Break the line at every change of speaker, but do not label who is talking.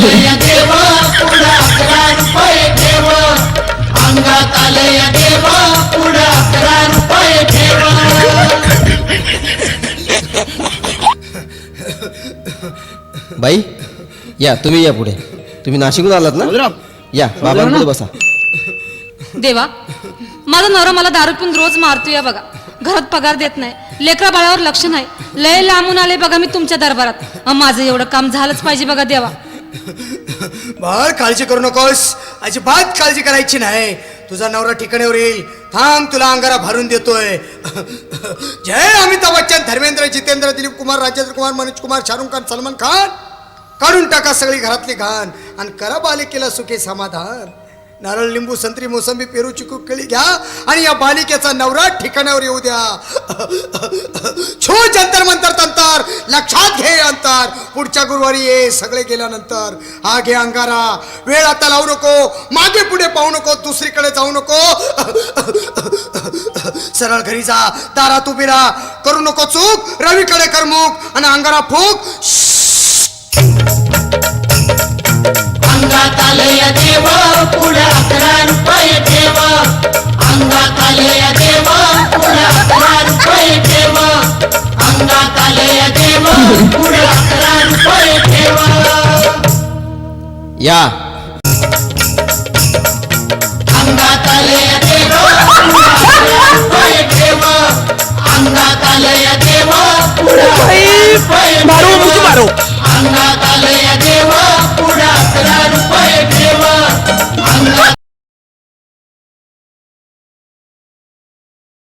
आलय देव पुढं 11 रुपये ठेव अंगात आलय देव पुढं 11 रुपये ठेव
बाई या तुम्ही या पुढे तुम्ही नाशिकहून आलात ना या बाबांकडे बसा
देवा माझा नवरा मला दारू पिऊन रोज मारतोय बघा घरात पगार देत नाही लेकरा बाळावर लक्ष नाही लय लांबून आले बघा मी तुमच्या दरबारात माझं एवढं काम झालंच पाहिजे बघा देवा
बाळ काळजी करू नकोस अजिबात काळजी करायची नाही तुझा नवरा ठिकाण्यावर येईल थांब तुला अंगारा भरून देतोय जय अमिताभ बच्चन धर्मेंद्र जितेंद्र दिलीप कुमार राजेंद्र कुमार मनोज कुमार शाहरुख खान सलमान खान काढून टाका सगळी घरातली घाण आणि करा बालिकेला सुखी समाधान नारळ लिंबू संत्री मोसंबी पेरू चिकू केळी घ्या आणि या बालिकेचा नवरा ठिकाणावर येऊ द्या छो जंतर मंतर तंतर लक्षात घे अंतर पुढच्या गुरुवारी ये सगळे गेल्यानंतर हा घे अंगारा वेळ आता लावू नको मागे पुढे पाहू नको दुसरीकडे जाऊ नको सरळ घरी जा दारात उभी राहा करू नको चूक रवीकडे कर मुख आणि अंगारा फूक
अंगात आलय देव पुढं 11 रुपये ठेव अंगात आलय देव पुढं 11 रुपये ठेव अंगात आलय देव पुढं 11 रुपये ठेव
या
अंगात आलय देव पुढं 11 रुपये ठेव अंगात आलय देव पुढं 11 रुपये ठेव अंगात आलय